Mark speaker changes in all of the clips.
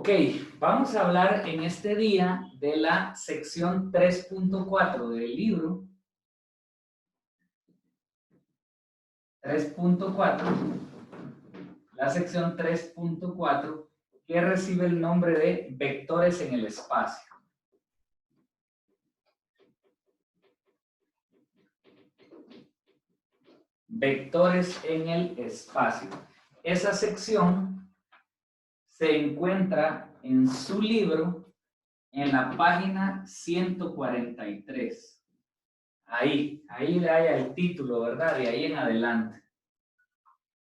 Speaker 1: Ok, vamos a hablar en este día de la sección 3.4 del libro. 3.4, la sección 3.4, que recibe el nombre de vectores en el espacio. Vectores en el espacio. Esa sección se encuentra en su libro en la página 143. Ahí le haya el título, ¿verdad? De ahí en adelante.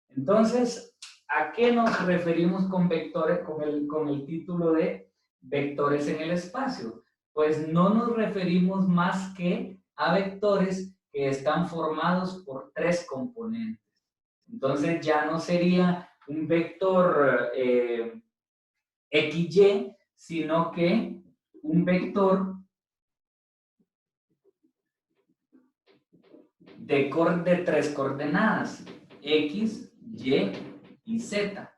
Speaker 1: Entonces, ¿a qué nos referimos con vectores, con el título de vectores en el espacio? Pues no nos referimos más que a vectores que están formados por tres componentes. Entonces ya no sería un vector XY, sino que un vector de tres coordenadas, X, Y y Z.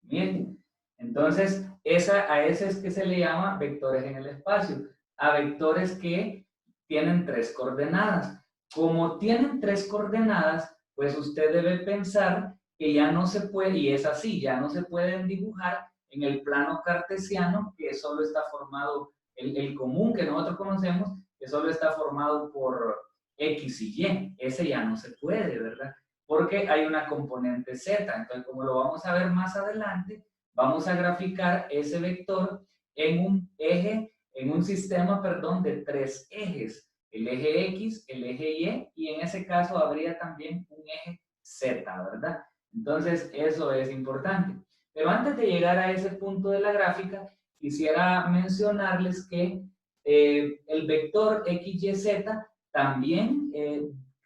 Speaker 1: Bien, entonces a ese es que se le llama vectores en el espacio, a vectores que tienen tres coordenadas. Como tienen tres coordenadas, pues usted debe pensar que ya no se puede, y es así, ya no se pueden dibujar en el plano cartesiano, que solo está formado, el común que nosotros conocemos, que solo está formado por X y Y. Ese ya no se puede, ¿verdad? Porque hay una componente Z. Entonces, como lo vamos a ver más adelante, vamos a graficar ese vector en un eje, en un sistema, perdón, de tres ejes. El eje X, el eje Y, y en ese caso habría también un eje Z, ¿verdad? Entonces, eso es importante. Pero antes de llegar a ese punto de la gráfica, quisiera mencionarles que el vector XYZ también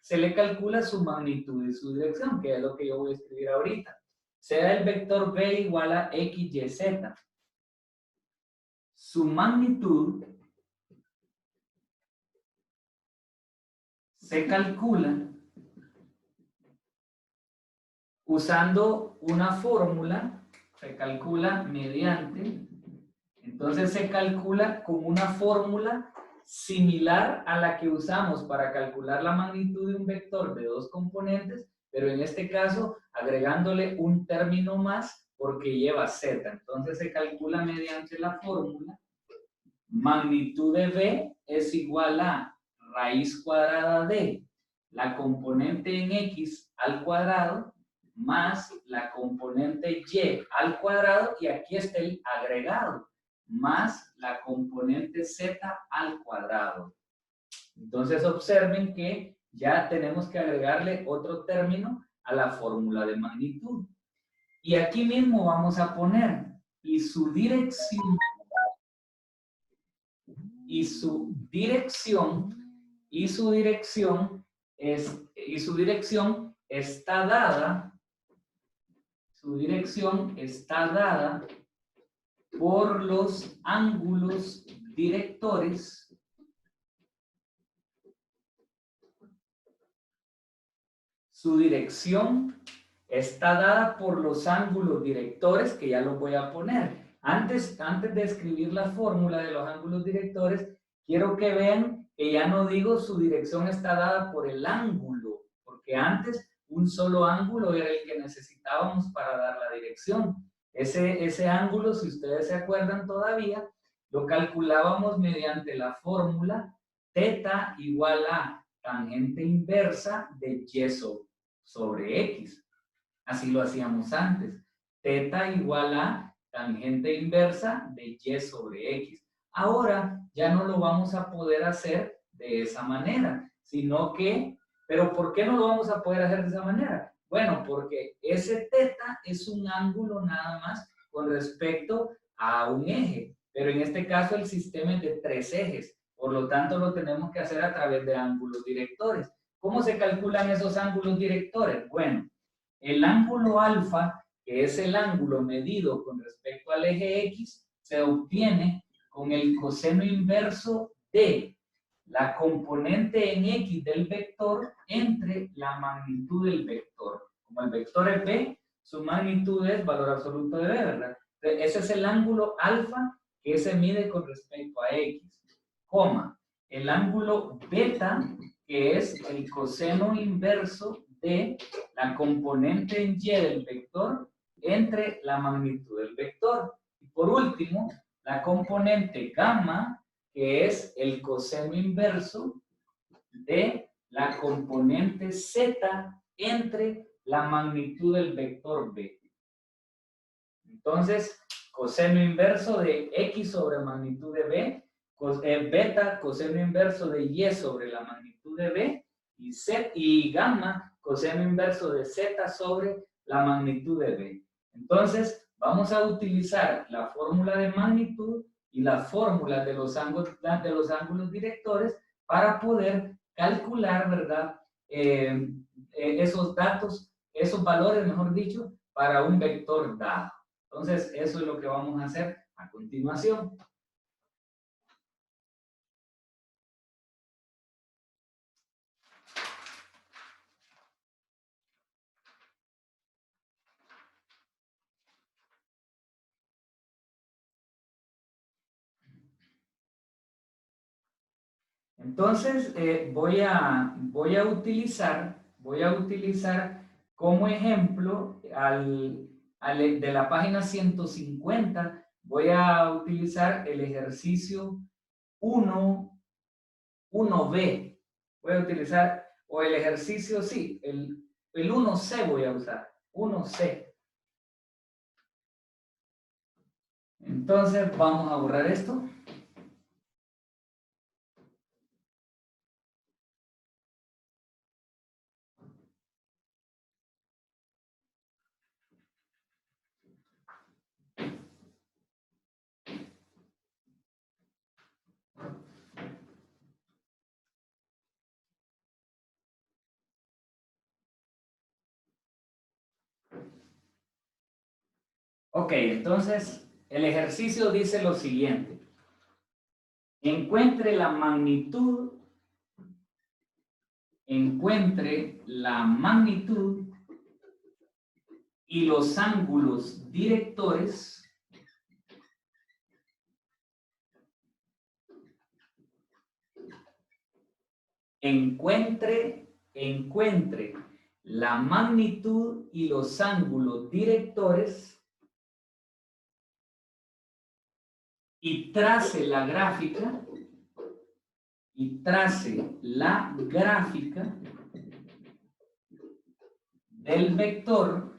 Speaker 1: se le calcula su magnitud y su dirección, que es lo que yo voy a escribir ahorita. Sea el vector B igual a XYZ. Su magnitud se calcula usando una fórmula, se calcula mediante, entonces se calcula con una fórmula similar a la que usamos para calcular la magnitud de un vector de dos componentes, pero en este caso agregándole un término más porque lleva z. Entonces se calcula mediante la fórmula magnitud de b es igual a raíz cuadrada de la componente en x al cuadrado más la componente y al cuadrado, y aquí está el agregado, más la componente z al cuadrado. Entonces observen que ya tenemos que agregarle otro término a la fórmula de magnitud. Y aquí mismo vamos a poner, y su dirección está dada, por los ángulos directores que ya los voy a poner. Antes de escribir la fórmula de los ángulos directores, quiero que vean que ya no digo su dirección está dada por el ángulo, porque antes un solo ángulo era el que necesitábamos para dar la dirección. Ese ángulo, si ustedes se acuerdan todavía, lo calculábamos mediante la fórmula θ igual a tangente inversa de y sobre x. Así lo hacíamos antes. Θ igual a tangente inversa de y sobre x. Ahora ya no lo vamos a poder hacer de esa manera, sino que, ¿pero por qué no lo vamos a poder hacer de esa manera? Bueno, porque ese θ es un ángulo nada más con respecto a un eje, pero en este caso el sistema es de tres ejes, por lo tanto lo tenemos que hacer a través de ángulos directores. ¿Cómo se calculan esos ángulos directores? Bueno, el ángulo alfa, que es el ángulo medido con respecto al eje X, se obtiene con el coseno inverso de la componente en X del vector entre la magnitud del vector. Como el vector es B, su magnitud es valor absoluto de B, ¿verdad? ese es el ángulo alfa que se mide con respecto a X, coma, el ángulo beta, que es el coseno inverso de la componente en Y del vector entre la magnitud del vector. Y por último, la componente gamma, que es el coseno inverso de la componente Z entre la magnitud del vector B. Entonces, coseno inverso de X sobre magnitud de B, beta, coseno inverso de Y sobre la magnitud de B, y gamma, coseno inverso de Z sobre la magnitud de B. Entonces, vamos a utilizar la fórmula de magnitud y la fórmula de los ángulos directores para poder calcular, ¿verdad? Esos datos, esos valores, mejor dicho, para un vector dado. Entonces, eso es lo que vamos a hacer a continuación. Entonces, voy a utilizar como ejemplo de la página 150, voy a utilizar el ejercicio 1B. Voy a utilizar, o el ejercicio, sí, el 1C voy a usar, 1C. Entonces, vamos a borrar esto. Ok, entonces el ejercicio dice lo siguiente. Encuentre la magnitud y los ángulos directores encuentre la magnitud y los ángulos directores y trace la gráfica del vector,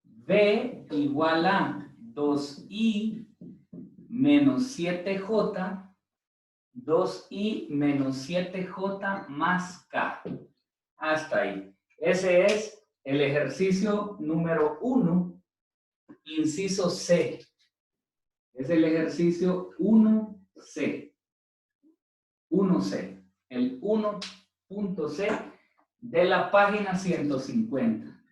Speaker 1: V igual a 2i menos 7j, 2i menos 7j más k. Hasta ahí. Ese es el ejercicio número 1, inciso C. Es el ejercicio 1C. 1C. El 1.C de la página 150.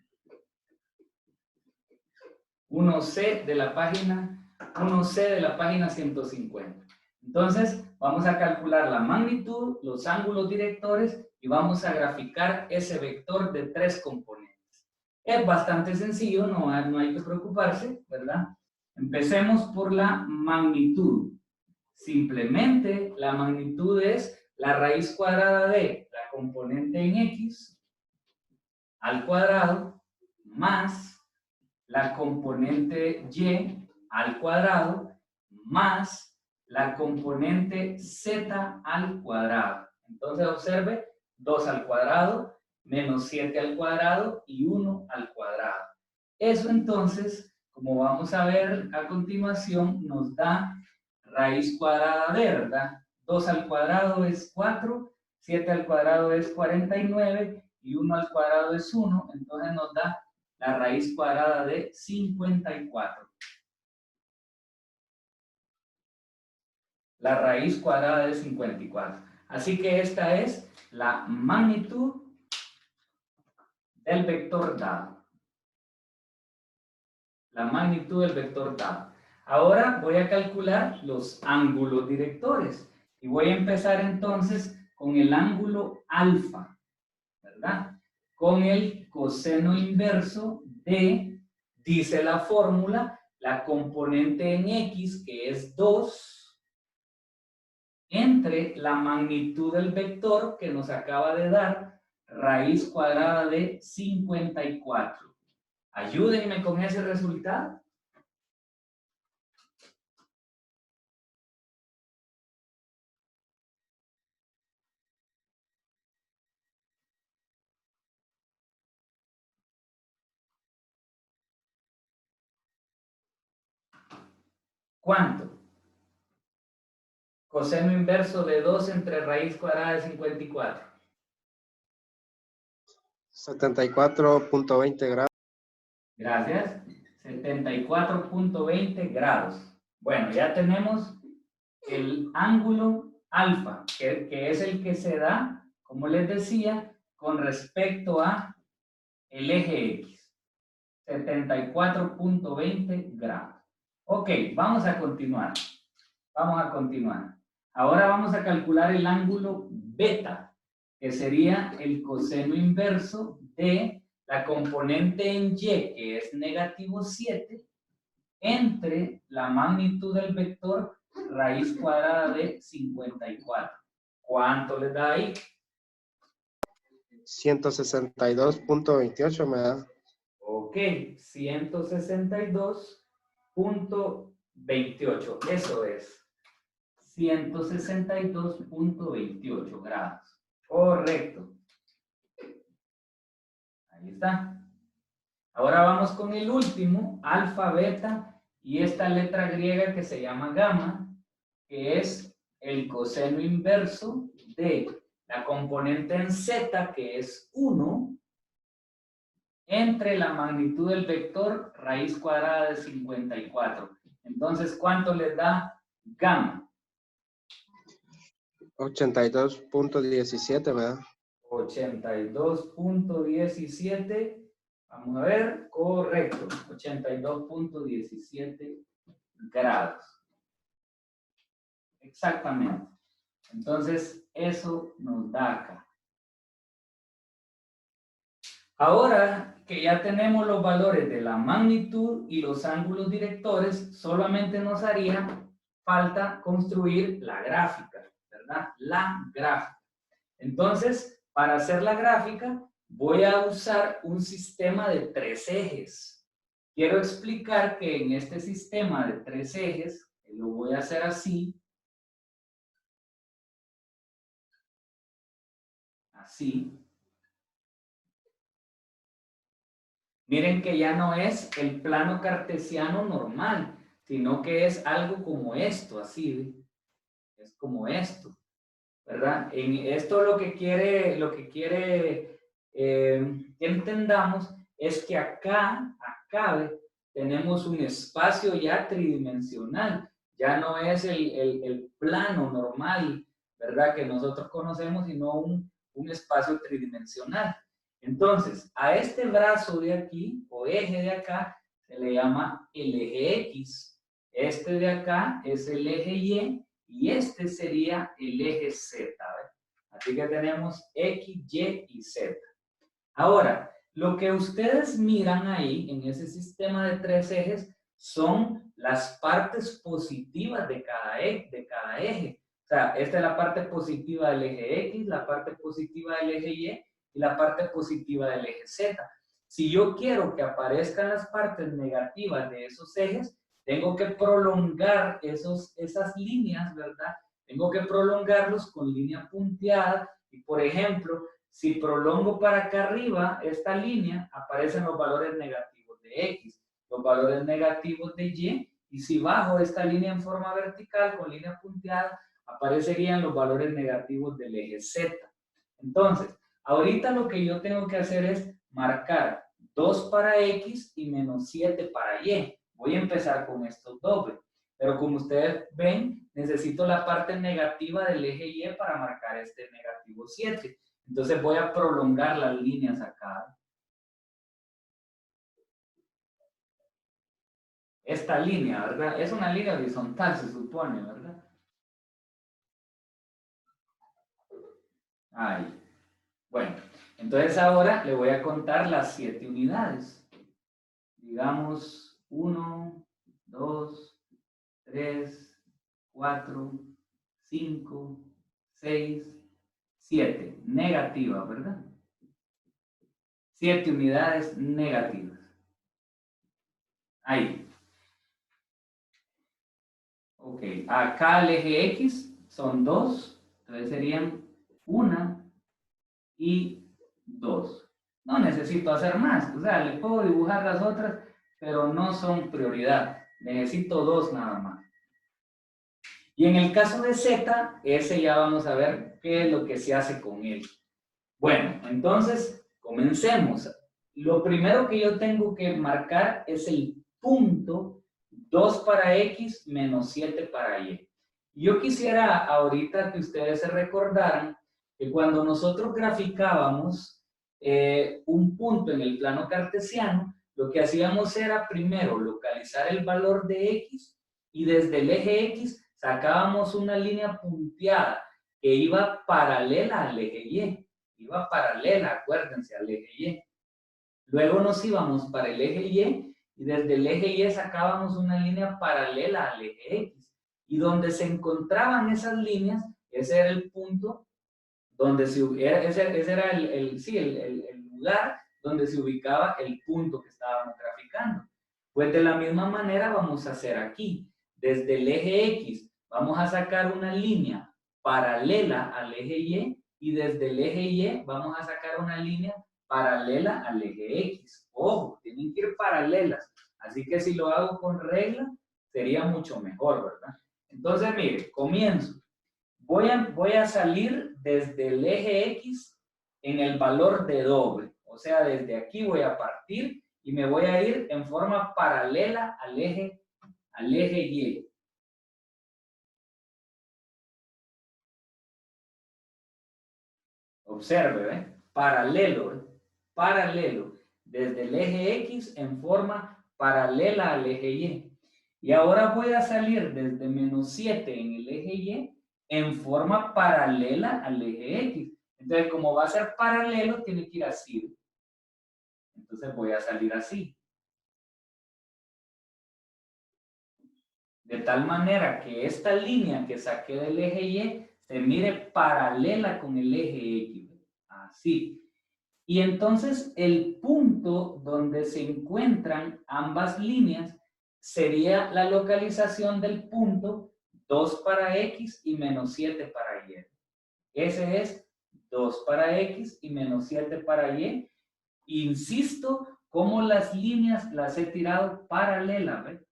Speaker 1: 1C de la página 150. Entonces, vamos a calcular la magnitud, los ángulos directores y vamos a graficar ese vector de 3 componentes. Es bastante sencillo, no hay que preocuparse, ¿verdad? Empecemos por la magnitud. Simplemente la magnitud es la raíz cuadrada de la componente en X al cuadrado más la componente Y al cuadrado más la componente Z al cuadrado. Entonces observe, 2 al cuadrado, menos 7 al cuadrado y 1 al cuadrado. Eso entonces, como vamos a ver a continuación, nos da raíz cuadrada de, ¿verdad? 2 al cuadrado es 4, 7 al cuadrado es 49 y 1 al cuadrado es 1, entonces nos da la raíz cuadrada de 54. La raíz cuadrada de 54. Así que esta es la magnitud del vector dado. La magnitud del vector dado. Ahora voy a calcular los ángulos directores. Y voy a empezar entonces con el ángulo alfa, ¿verdad? con el coseno inverso de, dice la fórmula, la componente en X, que es 2, entre la magnitud del vector que nos acaba de dar, raíz cuadrada de 54. Ayúdenme con ese resultado. ¿Cuánto? Coseno inverso de 2 entre raíz cuadrada de 54.
Speaker 2: 74.20 grados.
Speaker 1: Gracias. 74.20 grados. Bueno, ya tenemos el ángulo alfa, que es el que se da, como les decía, con respecto a el eje X. 74.20 grados. Ok, vamos a continuar. Vamos a continuar. Ahora vamos a calcular el ángulo beta, que sería el coseno inverso de la componente en Y, que es negativo 7, entre la magnitud del vector raíz cuadrada de 54. ¿Cuánto le da ahí?
Speaker 2: 162.28 me da.
Speaker 1: Ok, 162.28. Eso es. 162.28 grados. Correcto. Ahí está. Ahora vamos con el último, alfa, beta, y esta letra griega que se llama gamma, que es el coseno inverso de la componente en z, que es 1, entre la magnitud del vector raíz cuadrada de 54. Entonces, ¿cuánto les da gamma?
Speaker 2: 82.17 me da.
Speaker 1: 82.17. Vamos a ver, correcto, 82.17 grados. Exactamente. Entonces, eso nos da acá. Ahora que ya tenemos los valores de la magnitud y los ángulos directores, solamente nos haría falta construir la gráfica, ¿verdad? La gráfica. Entonces, para hacer la gráfica, voy a usar un sistema de 3 ejes. Quiero explicar que en este sistema de 3 ejes, lo voy a hacer así, así. Miren que ya no es el plano cartesiano normal, sino que es algo como esto, así, es como esto, ¿verdad? En esto lo que quiere que entendamos es que acá tenemos un espacio ya tridimensional, ya no es el plano normal, ¿verdad? Que nosotros conocemos, sino un espacio tridimensional. Entonces, a este brazo de aquí, o eje de acá, se le llama el eje X. Este de acá es el eje Y, y este sería el eje Z. ¿Ve? Así que tenemos X, Y y Z. Ahora, lo que ustedes miran ahí, en ese sistema de 3 ejes, son las partes positivas de cada eje. O sea, esta es la parte positiva del eje X, la parte positiva del eje Y y la parte positiva del eje Z. Si yo quiero que aparezcan las partes negativas de esos ejes, tengo que prolongar esas líneas, ¿verdad? Tengo que prolongarlos con línea punteada y, por ejemplo, si prolongo para acá arriba esta línea, aparecen los valores negativos de X, los valores negativos de y si bajo esta línea en forma vertical con línea punteada, aparecerían los valores negativos del eje Z. Entonces, ahorita lo que yo tengo que hacer es marcar 2 para X y menos 7 para Y. Voy a empezar con estos dobles, pero como ustedes ven, necesito la parte negativa del eje Y para marcar este negativo 7. Entonces voy a prolongar las líneas acá. Esta línea, ¿verdad? Es una línea horizontal, se supone, ¿verdad? Ahí. Bueno, Entonces ahora le voy a contar las 7 unidades. Digamos 1, 2, 3, 4, 5, 6, 7. Negativa, ¿verdad? 7 unidades negativas. Ahí. Ok, acá el eje X son 2, entonces serían 1 y 2. No necesito hacer más, o sea, le puedo dibujar las otras, pero no son prioridad. Necesito 2 nada más. Y en el caso de Z, ese ya vamos a ver qué es lo que se hace con él. Bueno, entonces, comencemos. Lo primero que yo tengo que marcar es el punto 2 para X menos 7 para Y. Yo quisiera ahorita que ustedes se recordaran que cuando nosotros graficábamos un punto en el plano cartesiano, lo que hacíamos era primero localizar el valor de X y desde el eje X sacábamos una línea punteada que iba paralela al eje Y. Iba paralela, acuérdense, al eje Y. Luego nos íbamos para el eje Y y desde el eje Y sacábamos una línea paralela al eje X. Y donde se encontraban esas líneas, ese era el punto donde ese era el lugar donde se ubicaba el punto que estábamos graficando. Pues de la misma manera vamos a hacer aquí. Desde el eje X vamos a sacar una línea paralela al eje Y desde el eje Y vamos a sacar una línea paralela al eje X. Ojo, tienen que ir paralelas. Así que si lo hago con regla, sería mucho mejor, ¿verdad? Entonces, mire, comienzo. Voy a salir desde el eje X en el valor de doble. O sea, desde aquí voy a partir y me voy a ir en forma paralela al eje Y. Observe, ¿eh? Paralelo, ¿eh? Paralelo. Desde el eje X en forma paralela al eje Y. Y ahora voy a salir desde menos 7 en el eje Y en forma paralela al eje X. Entonces, como va a ser paralelo, tiene que ir así. Entonces voy a salir así. De tal manera que esta línea que saqué del eje Y se mire paralela con el eje X. Así. Y entonces el punto donde se encuentran ambas líneas sería la localización del punto 2 para X y menos 7 para Y. Ese es 2 para X y menos 7 para Y. Insisto, como las líneas las he tirado paralelas, ¿ves?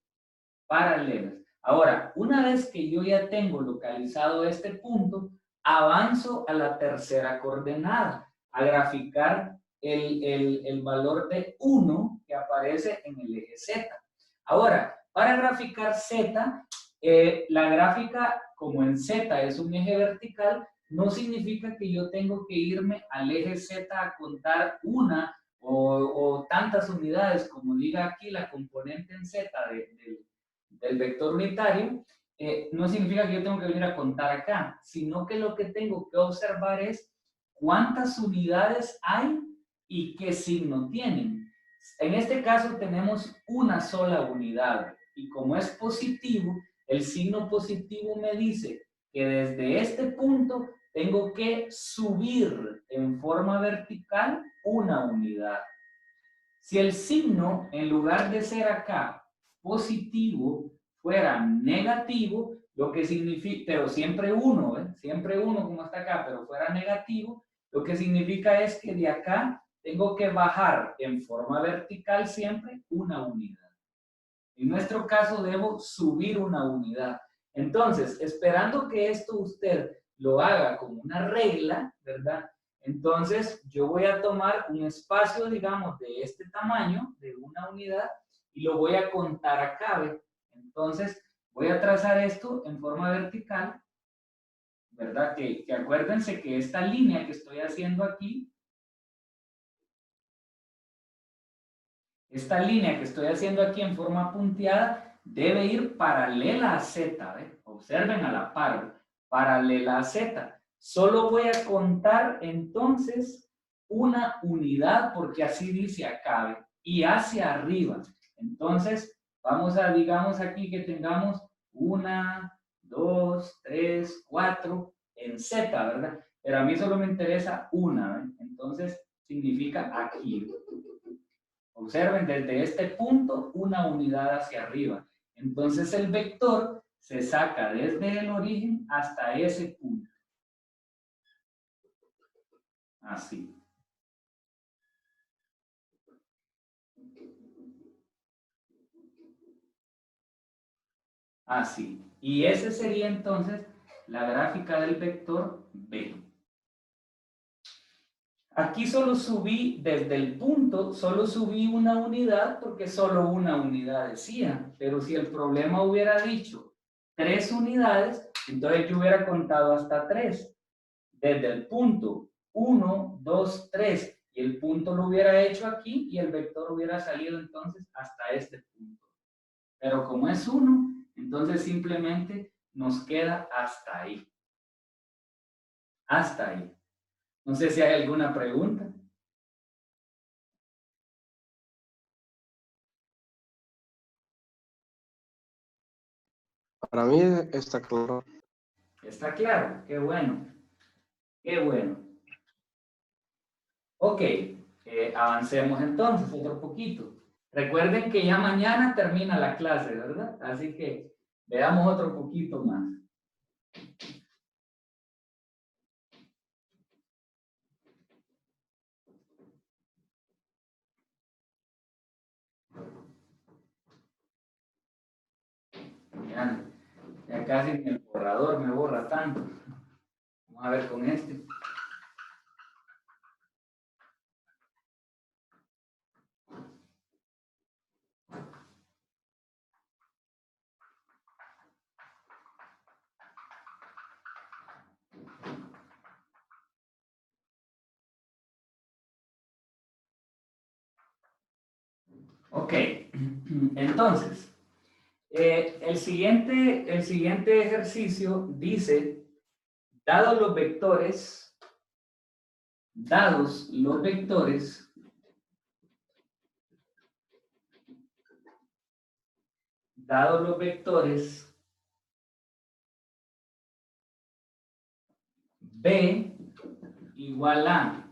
Speaker 1: Paralelas. Ahora, una vez que yo ya tengo localizado este punto, avanzo a la tercera coordenada, a graficar el valor de 1 que aparece en el eje Z. Ahora, para graficar Z, la gráfica, como en Z es un eje vertical, no significa que yo tengo que irme al eje Z a contar una o tantas unidades, como diga aquí la componente en Z del vector unitario, no significa que yo tengo que venir a contar acá, sino que lo que tengo que observar es cuántas unidades hay y qué signo tienen. En este caso tenemos una sola unidad y como es positivo, el signo positivo me dice que desde este punto tengo que subir en forma vertical una unidad. Si el signo, en lugar de ser acá positivo, fuera negativo, lo que significa, pero siempre uno, ¿eh? Siempre uno como está acá, pero fuera negativo, lo que significa es que de acá tengo que bajar en forma vertical siempre una unidad. En nuestro caso debo subir una unidad. Entonces, esperando que esto usted lo haga como una regla, ¿verdad? Entonces, yo voy a tomar un espacio, digamos, de este tamaño, de una unidad, y lo voy a contar acá, ¿ve? Entonces, voy a trazar esto en forma vertical, ¿verdad? Que acuérdense que esta línea que estoy haciendo aquí, en forma punteada, debe ir paralela a Z, ¿ve? Observen a la par, paralela a Z. Solo voy a contar entonces una unidad, porque así dice acá, ¿ve? Y hacia arriba. Entonces, vamos a, digamos aquí que tengamos 1, 2, 3, 4 en Z, ¿verdad? Pero a mí solo me interesa una, ¿ve? Entonces, significa aquí. Observen, desde este punto, una unidad hacia arriba. Entonces, el vector se saca desde el origen hasta ese punto. Así. Así. Y ese sería entonces la gráfica del vector B. Aquí solo subí desde el punto, solo subí una unidad porque solo una unidad decía. Pero si el problema hubiera dicho 3 unidades, entonces yo hubiera contado hasta 3. Desde el punto 1, 2, 3. Y el punto lo hubiera hecho aquí y el vector hubiera salido entonces hasta este punto. Pero como es 1, entonces simplemente nos queda hasta ahí. Hasta ahí. No sé si hay alguna pregunta.
Speaker 2: Para mí está claro.
Speaker 1: ¿Está claro? Qué bueno. Qué bueno. Ok, avancemos entonces otro poquito. Recuerden que ya mañana termina la clase, ¿verdad? Así que veamos otro poquito más. Ya, ya casi ni el borrador me borra tanto. Vamos a ver con este. Ok, entonces, el siguiente ejercicio dice, dados los vectores, dados los vectores B igual a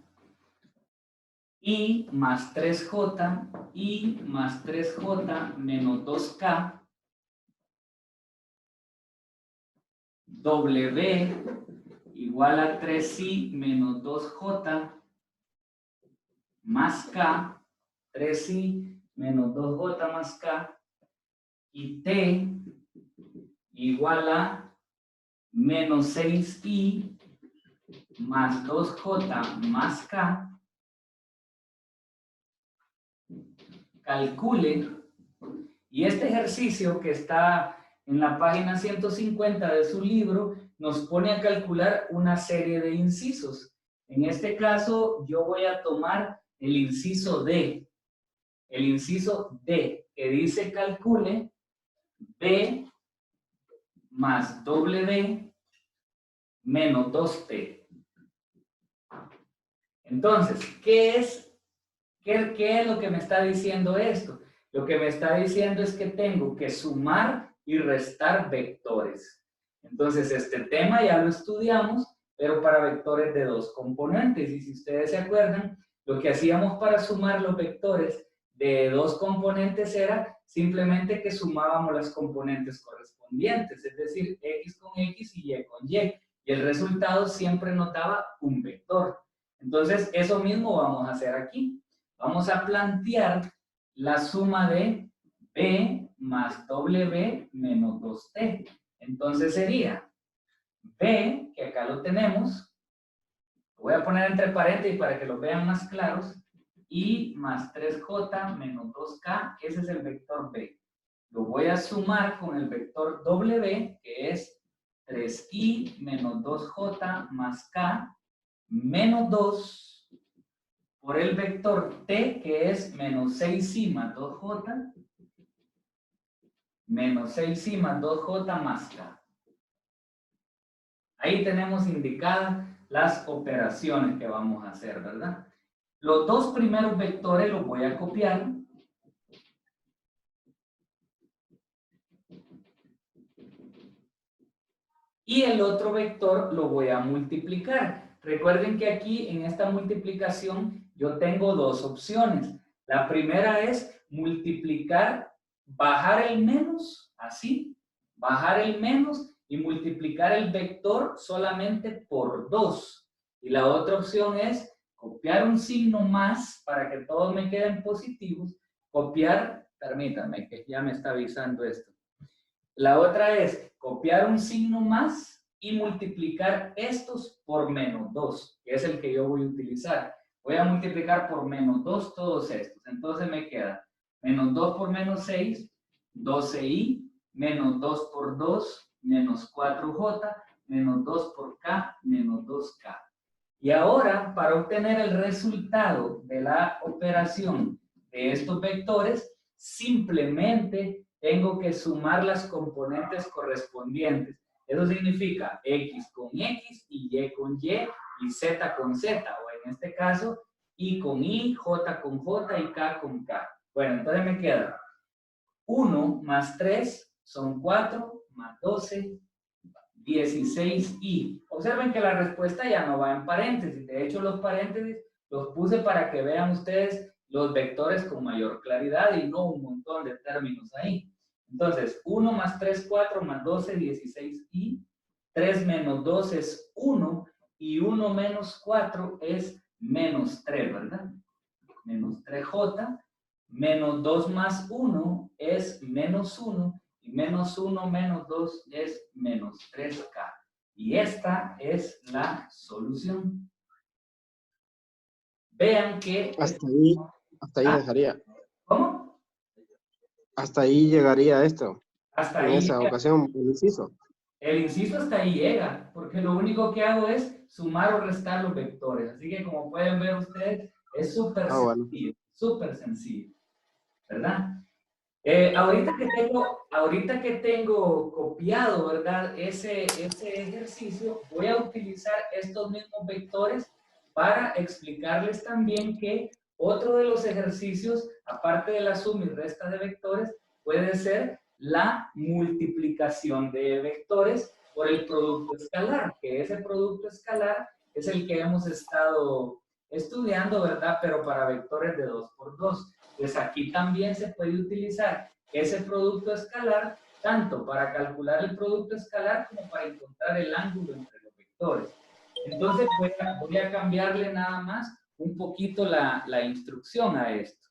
Speaker 1: I más 3J, I más 3J menos 2K, W igual a 3I menos 2J más K, 3I menos 2J más K, y T igual a menos 6I más 2J más K. Calcule, y este ejercicio que está en la página 150 de su libro nos pone a calcular una serie de incisos. En este caso yo voy a tomar el inciso D, que dice calcule B más W menos 2T. Entonces, ¿qué es lo que me está diciendo esto? Lo que me está diciendo es que tengo que sumar y restar vectores. Entonces, este tema ya lo estudiamos, pero para vectores de 2 componentes. Y si ustedes se acuerdan, lo que hacíamos para sumar los vectores de 2 componentes era simplemente que sumábamos las componentes correspondientes, es decir, X con X y Y con Y. Y el resultado siempre nos daba un vector. Entonces, eso mismo vamos a hacer aquí. Vamos a plantear la suma de B más W menos 2T. Entonces sería B, que acá lo tenemos, lo voy a poner entre paréntesis para que lo vean más claros, I más 3J menos 2K, ese es el vector B. Lo voy a sumar con el vector W, que es 3I menos 2J más K, menos 2 por el vector T, que es menos 6I más 2J, menos 6I más 2J más K. Ahí tenemos indicadas las operaciones que vamos a hacer, ¿verdad? Los dos primeros vectores los voy a copiar. Y el otro vector lo voy a multiplicar. Recuerden que aquí en esta multiplicación yo tengo dos opciones. La primera es multiplicar, bajar el menos, así, bajar el menos y multiplicar el vector solamente por 2. Y la otra opción es copiar un signo más para que todos me queden positivos, copiar, permítanme que ya me está avisando esto. La otra es copiar un signo más y multiplicar estos por menos 2, que es el que yo voy a utilizar. Voy a multiplicar por menos 2 todos estos. Entonces me queda menos 2 por menos 6, 12i, menos 2 por 2, menos 4j, menos 2 por k, menos 2k. Y ahora, para obtener el resultado de la operación de estos vectores, simplemente tengo que sumar las componentes correspondientes. Eso significa x con x y y con y z con z, o en este caso, y con y, j con j y k con k. Bueno, entonces me queda 1 más 3 son 4, más 12, 16i. Observen que la respuesta ya no va en paréntesis. De hecho, los paréntesis los puse para que vean ustedes los vectores con mayor claridad y no un montón de términos ahí. Entonces, 1 más 3, 4, más 12, 16i. 3 menos 2 es 1 y 1 menos 4 es menos 3, ¿verdad? Menos 3j. Menos 2 más 1 es menos 1. Y menos 1 menos 2 es menos 3k. Y esta es la solución. Vean que...
Speaker 2: Hasta ahí dejaría.
Speaker 1: ¿Cómo?
Speaker 2: Hasta ahí llegaría esto.
Speaker 1: Hasta
Speaker 2: en
Speaker 1: ahí
Speaker 2: esa
Speaker 1: llega.
Speaker 2: ocasión, el inciso.
Speaker 1: El inciso hasta ahí llega, porque lo único que hago es sumar o restar los vectores. Así que como pueden ver ustedes, es súper
Speaker 2: Bueno.
Speaker 1: sencillo, súper sencillo, ¿verdad? Ahorita que tengo copiado, ¿verdad? Ese ejercicio, voy a utilizar estos mismos vectores para explicarles también que otro de los ejercicios, aparte de la suma y resta de vectores, puede ser la multiplicación de vectores por el producto escalar, que ese producto escalar es el que hemos estado estudiando, ¿verdad? Pero para vectores de 2 por 2. Pues aquí también se puede utilizar ese producto escalar tanto para calcular el producto escalar como para encontrar el ángulo entre los vectores. Entonces voy a cambiarle nada más un poquito la instrucción a esto.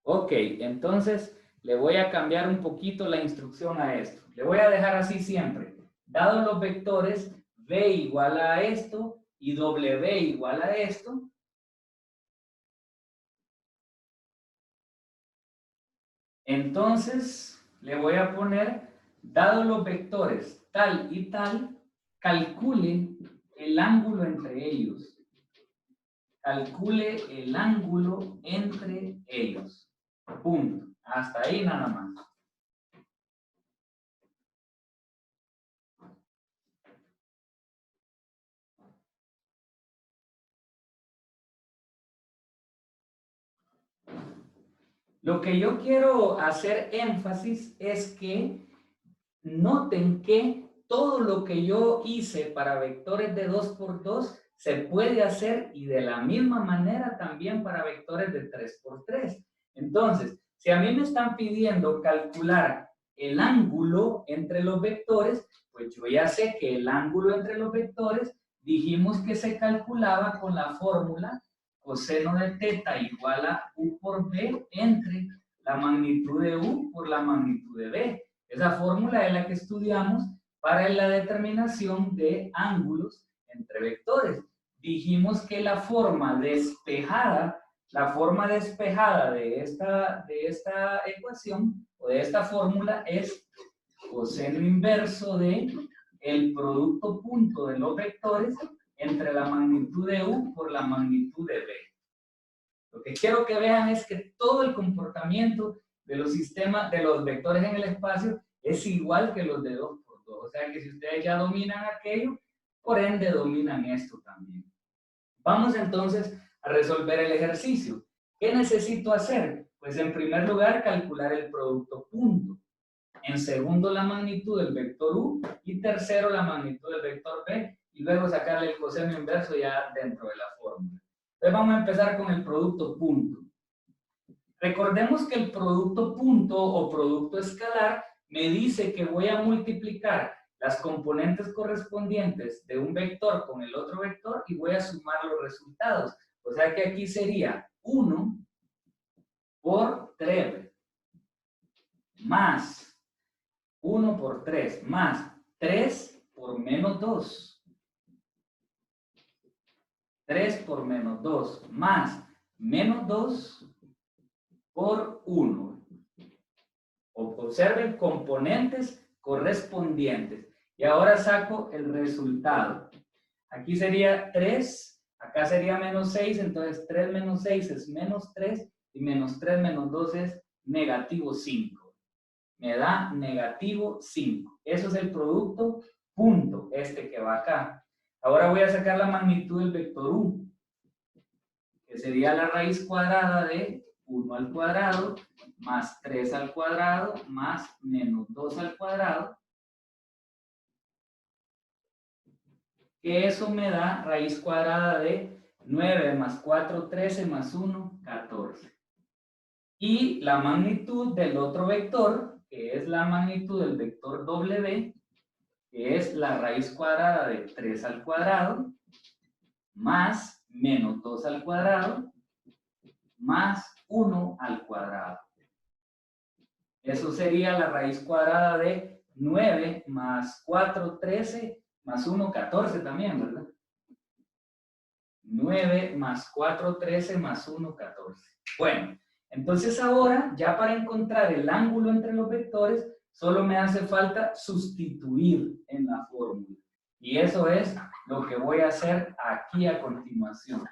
Speaker 1: Ok, entonces le voy a cambiar un poquito la instrucción a esto. Le voy a dejar así siempre. Dados los vectores, v igual a esto y w igual a esto, entonces le voy a poner, dados los vectores tal y tal, calcule el ángulo entre ellos. Calcule el ángulo entre ellos. Punto. Hasta ahí nada más. Lo que yo quiero hacer énfasis es que noten que todo lo que yo hice para vectores de 2 por 2 se puede hacer y de la misma manera también para vectores de 3 por 3. Entonces, si a mí me están pidiendo calcular el ángulo entre los vectores, pues yo ya sé que el ángulo entre los vectores dijimos que se calculaba con la fórmula coseno de teta igual a u por b entre la magnitud de u por la magnitud de b. Esa fórmula es la que estudiamos para la determinación de ángulos entre vectores. Dijimos que la forma despejada de esta ecuación o de esta fórmula es coseno inverso de el producto punto de los vectores entre la magnitud de u por la magnitud de b. Lo que quiero que vean es que todo el comportamiento de los sistemas, de los vectores en el espacio, es igual que los de 2 por 2. O sea que si ustedes ya dominan aquello, por ende dominan esto también. Vamos entonces a resolver el ejercicio. ¿Qué necesito hacer? Pues en primer lugar calcular el producto punto. En segundo la magnitud del vector U y tercero la magnitud del vector B y luego sacarle el coseno inverso ya dentro de la fórmula. Entonces vamos a empezar con el producto punto. Recordemos que el producto punto o producto escalar me dice que voy a multiplicar las componentes correspondientes de un vector con el otro vector y voy a sumar los resultados. O sea que aquí sería 1 por 3 más 1 por 3 más 3 por menos 2. 3 por menos 2 más menos 2 por 1. Observen componentes correspondientes. Y ahora saco el resultado. Aquí sería 3, acá sería menos 6, entonces 3 menos 6 es menos 3 y menos 3 menos 2 es negativo 5. Me da negativo 5. Eso es el producto punto, este que va acá. Ahora voy a sacar la magnitud del vector U, que sería la raíz cuadrada de 1 al cuadrado más 3 al cuadrado más menos 2 al cuadrado, que eso me da raíz cuadrada de 9 más 4, 13 más 1, 14. Y la magnitud del otro vector, que es la magnitud del vector W, que es la raíz cuadrada de 3 al cuadrado más menos 2 al cuadrado más 1 al cuadrado. Eso sería la raíz cuadrada de 9 más 4, 13, más 1, 14 también, ¿verdad? 9 más 4, 13, más 1, 14. Bueno, entonces ahora, ya para encontrar el ángulo entre los vectores, solo me hace falta sustituir en la fórmula. Y eso es lo que voy a hacer aquí a continuación.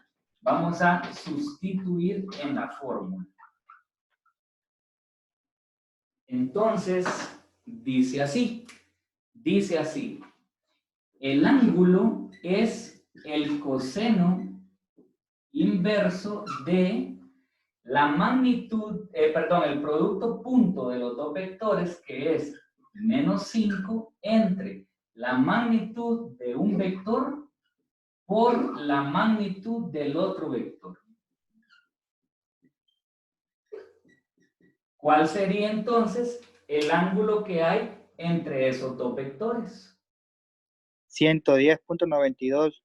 Speaker 1: Vamos a sustituir en la fórmula. Entonces, dice así, el ángulo es el coseno inverso de la magnitud, el producto punto de los dos vectores, que es menos 5, entre la magnitud de un vector por la magnitud del otro vector. ¿Cuál sería entonces el ángulo que hay entre esos dos vectores?
Speaker 3: 110.92.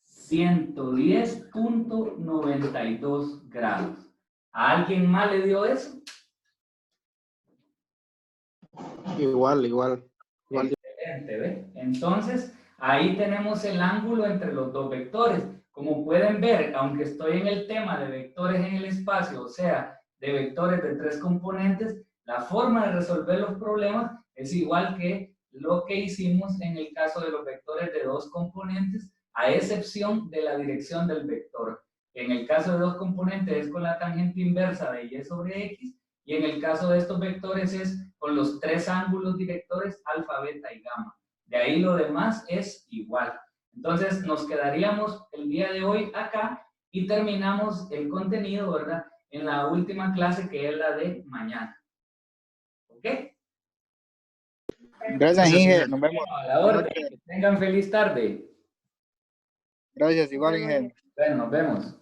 Speaker 1: 110.92 grados. ¿A alguien más le dio eso?
Speaker 2: Igual.
Speaker 1: Excelente, ¿ve? Entonces, ahí tenemos el ángulo entre los dos vectores. Como pueden ver, aunque estoy en el tema de vectores en el espacio, o sea, de vectores de 3 componentes, la forma de resolver los problemas es igual que lo que hicimos en el caso de los vectores de 2 componentes, a excepción de la dirección del vector. En el caso de 2 componentes es con la tangente inversa de y sobre x, y en el caso de estos vectores es con los 3 ángulos directores alfa, beta y gamma. De ahí lo demás es igual. Entonces nos quedaríamos el día de hoy acá y terminamos el contenido, ¿verdad?, en la última clase, que es la de mañana. ¿Ok?
Speaker 3: Gracias, Inge. Nos vemos.
Speaker 1: A la orden. Que tengan feliz tarde.
Speaker 3: Gracias, igual, Inge.
Speaker 1: Bueno, nos vemos.